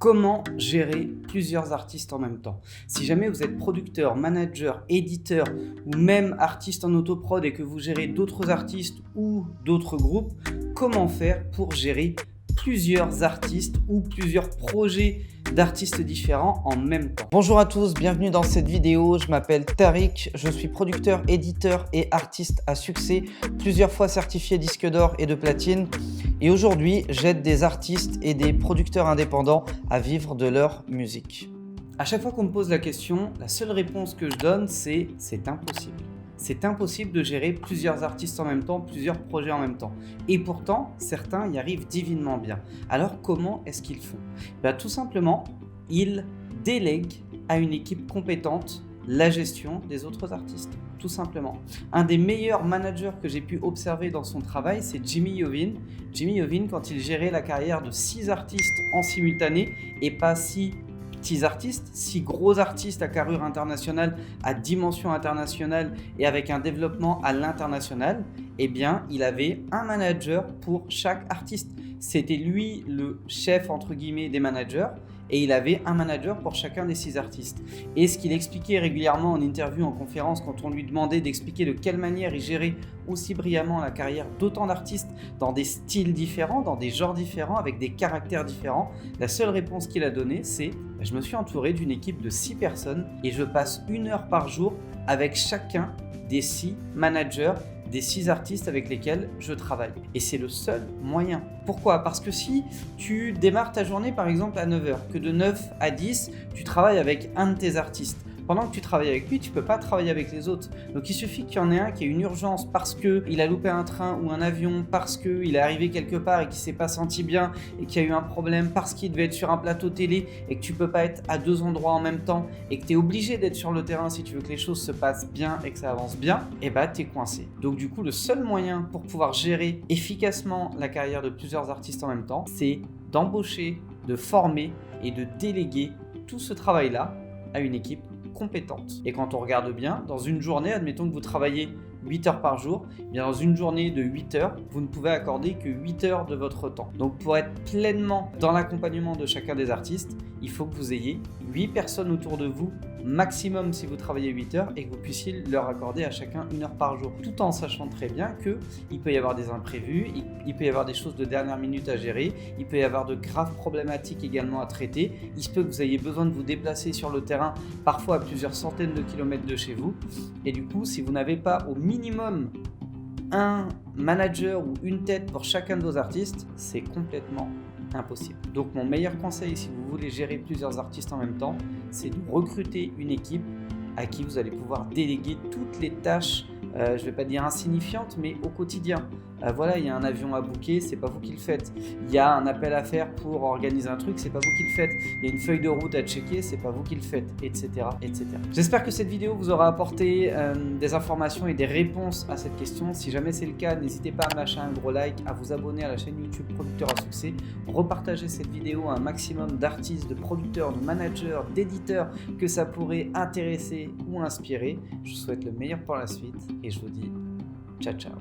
Comment gérer plusieurs artistes en même temps? Si jamais vous êtes producteur, manager, éditeur ou même artiste en autoprod et que vous gérez d'autres artistes ou d'autres groupes, comment faire pour gérer plusieurs artistes ou plusieurs projets d'artistes différents en même temps? Bonjour à tous, bienvenue dans cette vidéo. Je m'appelle Tariq, je suis producteur, éditeur et artiste à succès, plusieurs fois certifié disque d'or et de platine. Et aujourd'hui, j'aide des artistes et des producteurs indépendants à vivre de leur musique. À chaque fois qu'on me pose la question, la seule réponse que je donne, c'est impossible. C'est impossible de gérer plusieurs artistes en même temps, plusieurs projets en même temps. Et pourtant, certains y arrivent divinement bien. Alors comment est-ce qu'ils font? Tout simplement, ils délèguent à une équipe compétente la gestion des autres artistes. Tout simplement. Un des meilleurs managers que j'ai pu observer dans son travail, c'est Jimmy Iovine. Jimmy Iovine, quand il gérait la carrière de 6 artistes en simultané et pas 6 petits artistes, 6 gros artistes à carrure internationale, à dimension internationale et avec un développement à l'international, eh bien, il avait un manager pour chaque artiste. C'était lui le chef, entre guillemets, des managers. Et il avait un manager pour chacun des 6 artistes. Et ce qu'il expliquait régulièrement en interview, en conférence, quand on lui demandait d'expliquer de quelle manière il gérait aussi brillamment la carrière d'autant d'artistes dans des styles différents, dans des genres différents, avec des caractères différents, la seule réponse qu'il a donnée, c'est « Je me suis entouré d'une équipe de 6 personnes et je passe 1 heure par jour avec chacun des 6 managers, des 6 artistes avec lesquels je travaille. » Et c'est le seul moyen. Pourquoi? Parce que si tu démarres ta journée par exemple à 9h, que de 9 à 10, tu travailles avec un de tes artistes. Pendant que tu travailles avec lui, tu ne peux pas travailler avec les autres. Donc il suffit qu'il y en ait un qui ait une urgence parce qu'il a loupé un train ou un avion, parce qu'il est arrivé quelque part et qu'il ne s'est pas senti bien et qu'il y a eu un problème, parce qu'il devait être sur un plateau télé et que tu ne peux pas être à 2 endroits en même temps et que tu es obligé d'être sur le terrain si tu veux que les choses se passent bien et que ça avance bien, et tu es coincé. Donc du coup, le seul moyen pour pouvoir gérer efficacement la carrière de plusieurs artistes en même temps, c'est d'embaucher, de former et de déléguer tout ce travail-là à une équipe compétente. Et quand on regarde bien, dans une journée, admettons que vous travaillez 8 heures par jour, bien dans une journée de 8 heures, vous ne pouvez accorder que 8 heures de votre temps. Donc pour être pleinement dans l'accompagnement de chacun des artistes, il faut que vous ayez 8 personnes autour de vous, maximum si vous travaillez 8 heures, et que vous puissiez leur accorder à chacun 1 heure par jour. Tout en sachant très bien qu'il peut y avoir des imprévus, il peut y avoir des choses de dernière minute à gérer, il peut y avoir de graves problématiques également à traiter, il se peut que vous ayez besoin de vous déplacer sur le terrain, parfois à plusieurs centaines de kilomètres de chez vous, et du coup, si vous n'avez pas au minimum un manager ou une tête pour chacun de vos artistes, c'est complètement impossible. Donc mon meilleur conseil si vous voulez gérer plusieurs artistes en même temps, c'est de recruter une équipe à qui vous allez pouvoir déléguer toutes les tâches, je ne vais pas dire insignifiantes, mais au quotidien. Voilà, il y a un avion à booker, c'est pas vous qui le faites. Il y a un appel à faire pour organiser un truc, c'est pas vous qui le faites. Il y a une feuille de route à checker, c'est pas vous qui le faites, etc., etc. J'espère que cette vidéo vous aura apporté des informations et des réponses à cette question. Si jamais c'est le cas, n'hésitez pas à me lâcher un gros like, à vous abonner à la chaîne YouTube Producteur à Succès, repartager cette vidéo à un maximum d'artistes, de producteurs, de managers, d'éditeurs que ça pourrait intéresser ou inspirer. Je vous souhaite le meilleur pour la suite et je vous dis ciao ciao.